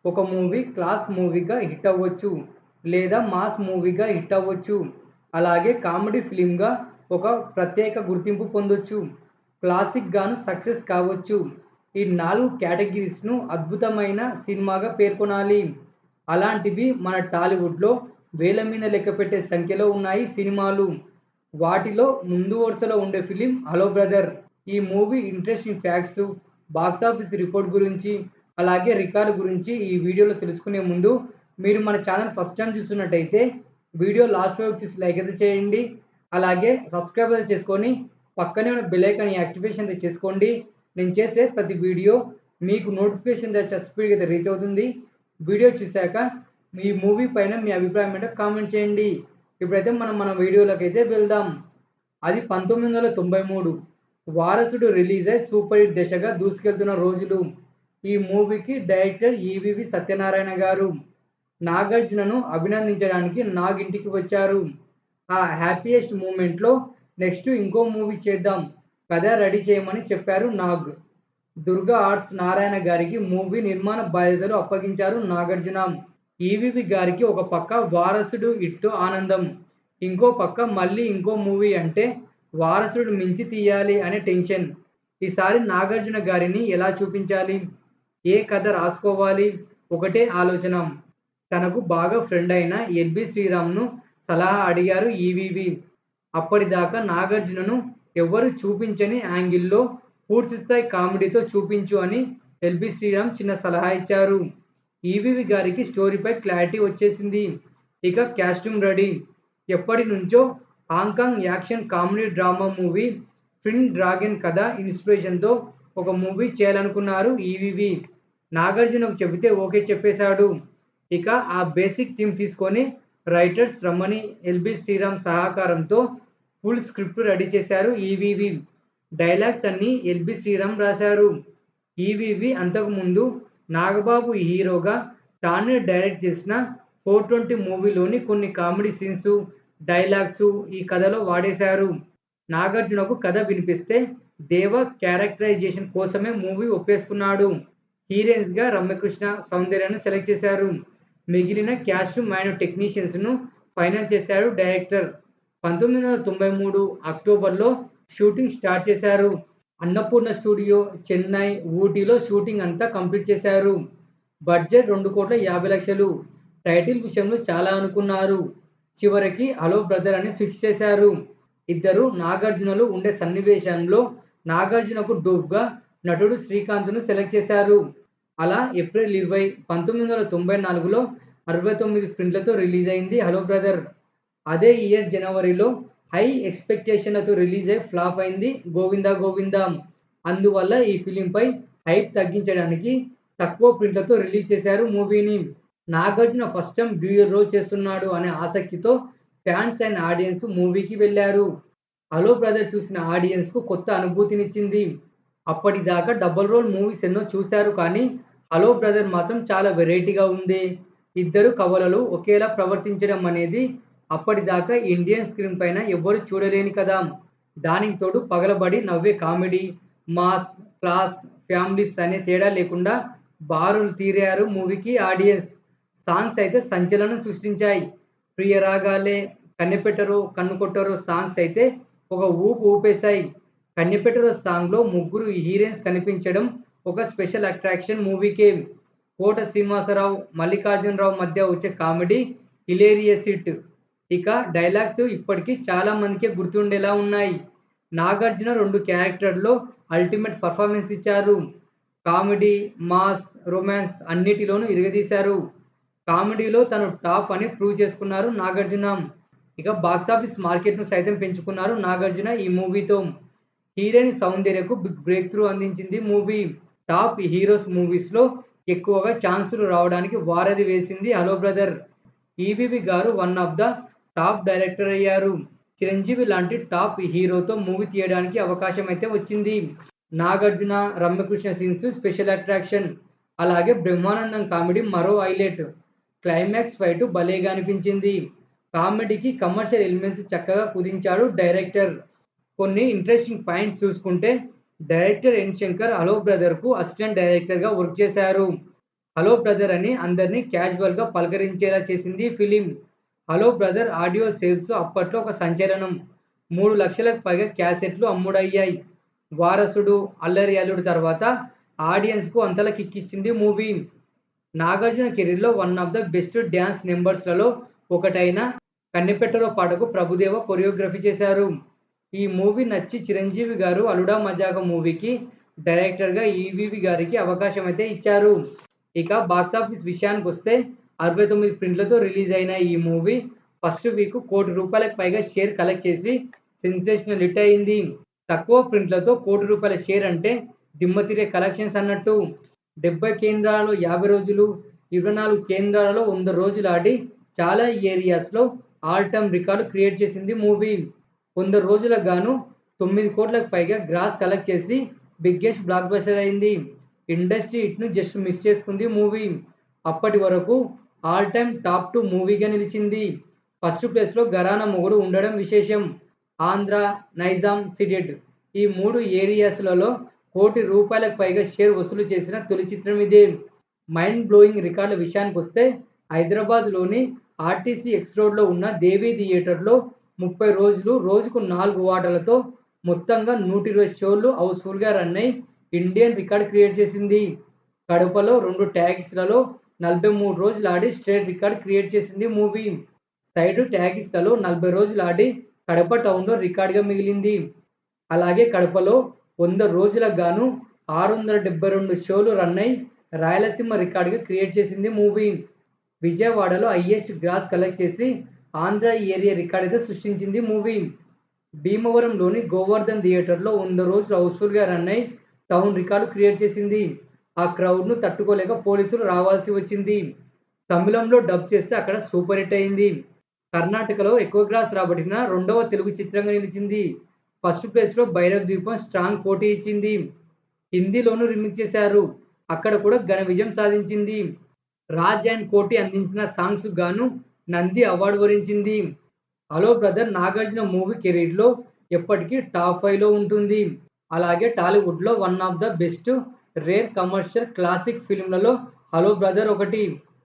ఒక movie class మూవీగా hit అవ్వచ్చు. లేదా మాస్ మూవీగా హిట్ అవ్వచ్చు. అలాగే కామెడీ ఫిల్మ్‌గా ఒక ప్రత్యేక గుర్తింపు పొందొచ్చు. క్లాసిక్‌గాను సక్సెస్ కావచ్చు. ఈ 4 కేటగిరీస్‌ను అద్భుతమైన సినిమాగా పేర్కొనాలి. అలాంటివి మన టాలీవుడ్‌లో వేల మీద లెక్కపెట్టే సంఖ్యలో ఉన్నాయి సినిమాలు. వాటిలో ముందు వరుసలో ఉండే ఫిలిం 'హలో బ్రదర్'. ఈ movie interesting facts, box office report గురించి, అలాగే రికార్డ్ గురించి ఈ వీడియోలో తెలుసుకునే ముందు మీరు మన ఛానల్ ఫస్ట్ టైమ్ చూస్తున్నట్టయితే వీడియో లాస్ట్ వరకు చూసి లైక్ అయితే చేయండి. అలాగే సబ్స్క్రైబ్ అయితే చేసుకొని పక్కనే ఉన్న బెల్ ఐకాన్ యాక్టివేషన్ అయితే చేసుకోండి. నేను చేసే ప్రతి వీడియో మీకు నోటిఫికేషన్ ద్వారా స్పీడ్‌గా అయితే రీచ్ అవుతుంది. వీడియో చూసాక మీ మూవీ పైన మీ అభిప్రాయం ఏంటో కామెంట్ చేయండి. ఇప్పుడైతే మనం మన వీడియోలోకైతే వెళ్దాం. అది 1993 వారసుడు రిలీజ్ అయ్యి సూపర్ హిట్ దశగా దూసుకెళ్తున్న రోజులు. ఈ మూవీకి డైరెక్టర్ ఈవీవి సత్యనారాయణ గారు. నాగార్జునను అభినందించడానికి నాగ్ ఇంటికి వచ్చారు. ఆ హ్యాపీయెస్ట్ మూమెంట్‌లో నెక్స్ట్ ఇంకో మూవీ చేద్దాం. కథ రెడీ చేయమని చెప్పారు నాగ్. దుర్గా ఆర్ట్స్ నారాయణ గారికి మూవీ నిర్మాణ బాధ్యతలు అప్పగించారు నాగార్జున. ఈవీవి గారికి ఒక పక్క 'వారసుడు' హిట్‌తో ఆనందం. ఇంకో పక్క మళ్ళీ ఇంకో మూవీ అంటే 'వారసుడు' మించి తీయాలి అనే టెన్షన్. ఈసారి నాగార్జున గారిని ఎలా చూపించాలి? ఏ కథ రాసుకోవాలి? ఒకటే ఆలోచన. తనకు బాగా ఫ్రెండ్ అయిన ఎల్బీ శ్రీరామ్‌ను సలహా అడిగారు ఈవీవి. అప్పటిదాకా నాగార్జునను ఎవ్వరు చూపించని యాంగిల్‌లో పూర్తిస్థాయి కామెడీతో చూపించు అని ఎల్బీ శ్రీరామ్ చిన్న సలహా ఇచ్చారు. ఈవీవి గారికి స్టోరీపై క్లారిటీ వచ్చేసింది. ఇక కాస్ట్యూమ్ రెడీ. ఎప్పటినుంచో Hong Kong action comedy drama movie 'twin dragon' కథ ఇన్స్పిరేషన్‌తో ఒక మూవీ చేయాలనుకున్నారు ఈవీవి. నాగార్జునకు చెబితే ఓకే చెప్పేశాడు. ఇక ఆ బేసిక్ థీమ్ తీసుకొని రైటర్స్ రమణి, ఎల్బీ శ్రీరామ్ సహకారంతో ఫుల్ స్క్రిప్ట్ రెడీ చేశారు ఈవీవి. డైలాగ్స్ అన్నీ ఎల్బీ శ్రీరామ్ రాశారు. ఈవీవి అంతకుముందు నాగబాబు హీరోగా తానే డైరెక్ట్ చేసిన 420 మూవీలోని కొన్ని కామెడీ సీన్స్, డైలాగ్స్ ఈ కథలో వాడేశారు. నాగార్జునకు కథ వినిపిస్తే దేవ క్యారెక్టరైజేషన్ కోసమే మూవీ ఒప్పేసుకున్నాడు. హీరోయిన్స్‌గా రమ్యకృష్ణ, సౌందర్యను సెలెక్ట్ చేశారు. మిగిలిన కాస్ట్యూమ్ అండ్ టెక్నీషియన్స్‌ను ఫైనల్ చేశారు డైరెక్టర్. 1993 అక్టోబర్‌లో షూటింగ్ స్టార్ట్ చేశారు. అన్నపూర్ణ స్టూడియో, చెన్నై, ఊటీలో షూటింగ్ అంతా కంప్లీట్ చేశారు. బడ్జెట్ 2,50,00,000. టైటిల్ విషయంలో చాలా అనుకున్నారు. చివరికి 'హలో బ్రదర్' అని ఫిక్స్ చేశారు. ఇద్దరు నాగార్జునలు ఉండే సన్నివేశంలో నాగార్జునకు డూప్‌గా నటుడు శ్రీకాంత్‌ను సెలెక్ట్ చేశారు. అలా ఏప్రిల్ 20, 1994లో 69 ప్రింట్లతో రిలీజ్ అయింది 'హలో బ్రదర్'. అదే ఇయర్ జనవరిలో హై ఎక్స్‌పెక్టేషన్‌లతో రిలీజ్ అయి ఫ్లాప్ అయింది 'గోవిందా గోవిందా'. అందువల్ల ఈ ఫిల్మ్‌పై హైప్ తగ్గించడానికి తక్కువ ప్రింట్లతో రిలీజ్ చేశారు మూవీని. Nagarjuna first time dual role చేస్తున్నాడు అనే ఆసక్తితో ఫ్యాన్స్ అండ్ ఆడియన్స్ మూవీకి వెళ్లారు. 'హలో బ్రదర్' చూసిన ఆడియన్స్‌కు కొత్త అనుభూతినిచ్చింది. అప్పటిదాకా డబుల్ రోల్ మూవీస్ ఎన్నో చూశారు కానీ 'హలో బ్రదర్' మాత్రం చాలా వెరైటీగా ఉందే. ఇద్దరు కవలలు ఒకేలా ప్రవర్తించడం అనేది అప్పటిదాకా ఇండియన్ స్క్రీన్ పైన ఎవ్వరూ చూడలేని కథ. దానికి తోడు పగలబడి నవ్వే కామెడీ, మాస్, క్లాస్, ఫ్యామిలీస్ అనే తేడా లేకుండా బారులు తీరారు మూవీకి ఆడియన్స్. సాంగ్స్ అయితే సంచలనం సృష్టించాయి. 'ప్రియరాగాలే', 'కన్నెపెట్టరో కన్నుకొట్టరో' సాంగ్స్ అయితే ఒక ఊపు ఊపేశాయి. 'కన్నెపెట్టరో' సాంగ్‌లో ముగ్గురు హీరోయిన్స్ కనిపించడం ఒక స్పెషల్ అట్రాక్షన్ మూవీకే. కోట శ్రీనివాసరావు, మల్లికార్జునరావు మధ్య వచ్చే కామెడీ హిలేరియస్ హిట్. ఇక డైలాగ్స్ ఇప్పటికీ చాలా మందికి గుర్తుండేలా ఉన్నాయి. నాగార్జున 2 క్యారెక్టర్‌లో అల్టిమేట్ పెర్ఫార్మెన్స్ ఇచ్చారు. కామెడీ, మాస్, రొమాన్స్ అన్నిటిలోనూ ఇరగదీశారు. కామెడీలో తను టాప్ అని ప్రూవ్ చేసుకున్నారు నాగార్జున. ఇక బాక్సాఫీస్ మార్కెట్‌ను సైతం పెంచుకున్నారు నాగార్జున ఈ మూవీతో. హీరోయిన్ సౌందర్యకు బిగ్ బ్రేక్ త్రూ అందించింది మూవీ. టాప్ హీరోస్ మూవీస్‌లో ఎక్కువగా ఛాన్సులు రావడానికి వారధి వేసింది 'హలో బ్రదర్'. ఈవీవి గారు one of the top director అయ్యారు. చిరంజీవి లాంటి టాప్ హీరోతో మూవీ తీయడానికి అవకాశం అయితే వచ్చింది. Nagarjuna, Ramya Krishna scenes special attraction. అలాగే బ్రహ్మానందం కామెడీ మరో హైలైట్. క్లైమాక్స్ ఫైట్ భలేగా అనిపించింది. కామెడీకి కమర్షియల్ ఎలిమెంట్స్ చక్కగా కుదించాడు డైరెక్టర్. కొన్ని ఇంట్రెస్టింగ్ పాయింట్స్ చూసుకుంటే డైరెక్టర్ ఎన్ శంకర్ 'హలో బ్రదర్'కు అసిస్టెంట్ డైరెక్టర్‌గా వర్క్ చేశారు. హలో బ్రదర్ అని అందరినీ క్యాజువల్‌గా పలకరించేలా చేసింది ఈ film. Hello brother audio sales అప్పట్లో ఒక సంచలనం. 3,00,000కి పైగా క్యాసెట్లు అమ్ముడయ్యాయి. వారసుడు, అల్లరి అల్లుడు తర్వాత ఆడియన్స్‌కు అంతలా కిక్కిచ్చింది మూవీ. నాగార్జున కెరీర్‌లో one of the best dance నంబర్స్‌లలో ఒకటైన 'కన్నెపెట్ట'లో పాటకు ప్రభుదేవా కొరియోగ్రఫీ చేశారు. ఈ మూవీ నచ్చి చిరంజీవి గారు 'అలుడా మజాకా' మూవీకి డైరెక్టర్‌గా ఈవీవి గారికి అవకాశం అయితే ఇచ్చారు. ఇక బాక్సాఫీస్ విషయానికొస్తే 69 ప్రింట్‌లతో రిలీజ్ అయిన ఈ మూవీ ఫస్ట్ వీక్ ₹1,00,00,000 పైగా షేర్ కలెక్ట్ చేసి సెన్సేషనల్ హిట్ అయింది. తక్కువ ప్రింట్‌లతో ₹1,00,00,000 షేర్ అంటే దిమ్మ తిరిగే కలెక్షన్స్ అన్నట్టు. 70 కేంద్రాలలో 50 రోజులు, 24 కేంద్రాలలో 100 రోజులు ఆడి చాలా ఏరియాస్‌లో ఆల్ టైమ్ రికార్డ్ క్రియేట్ చేసింది మూవీ. 100 రోజులకు గాను 9,00,00,000కి పైగా గ్రాస్ కలెక్ట్ చేసి బిగ్గెస్ట్ బ్లాక్ బస్టర్ అయింది. ఇండస్ట్రీ హిట్‌ను జస్ట్ మిస్ చేసుకుంది మూవీ. అప్పటి వరకు ఆల్ టైమ్ టాప్ 2 మూవీగా నిలిచింది. ఫస్ట్ ప్లేస్‌లో 'ఘరానా మొగుడు' ఉండడం విశేషం. ఆంధ్ర, నైజాం, సీడెడ్ ఈ 3 ఏరియాస్‌లలో ₹1,00,00,000 పైగా షేర్ వసూలు చేసిన తొలి చిత్రం ఇదే. మైండ్ బ్లోయింగ్ రికార్డుల విషయానికొస్తే హైదరాబాద్‌లోని ఆర్టీసీ ఎక్స్ రోడ్‌లో ఉన్న దేవి థియేటర్‌లో 30 రోజులు రోజుకు 4 ఆటలతో మొత్తంగా 120 షోలు హౌస్‌ఫుల్‌గా రన్ అయి ఇండియన్ రికార్డ్ క్రియేట్ చేసింది. కడపలో 2 ట్యాగీస్‌లలో 43 రోజులు ఆడి స్టేట్ రికార్డ్ క్రియేట్ చేసింది మూవీ. సైడ్ ట్యాగీస్‌లలో 40 రోజులు ఆడి కడప టౌన్‌లో రికార్డ్‌గా మిగిలింది. అలాగే కడపలో 100 రోజులకు గాను 672 షోలు రన్ అయి రాయలసీమ రికార్డ్‌గా క్రియేట్ చేసింది మూవీ. విజయవాడలో హైయెస్ట్ గ్రాస్ కలెక్ట్ చేసి ఆంధ్ర ఏరియా రికార్డ్ అయితే సృష్టించింది మూవీ. భీమవరంలోని గోవర్ధన్ థియేటర్‌లో 100 రోజులు హౌస్‌ఫుల్‌గా రన్ అయి టౌన్ రికార్డ్ క్రియేట్ చేసింది. ఆ క్రౌడ్‌ను తట్టుకోలేక పోలీసులు రావాల్సి వచ్చింది. తమిళంలో డబ్ చేస్తే అక్కడ సూపర్ హిట్ అయింది. కర్ణాటకలో ఎక్కువ గ్రాస్ రాబట్టిన రెండవ తెలుగు చిత్రంగా నిలిచింది. ఫస్ట్ ప్లేస్‌లో భైరవ్ ద్వీపం స్ట్రాంగ్ పోటీ ఇచ్చింది. హిందీలోనూ రీమేక్ చేశారు. అక్కడ కూడా ఘన విజయం సాధించింది. రాజ్ అండ్ కోటి అందించిన సాంగ్స్‌కు గాను నంది అవార్డు వరించింది. 'హలో బ్రదర్' నాగార్జున మూవీ కెరీర్‌లో ఎప్పటికీ టాప్ 5లో ఉంటుంది. అలాగే టాలీవుడ్‌లో one of the best rare commercial classic ఫిల్మ్‌లలో 'హలో బ్రదర్' ఒకటి.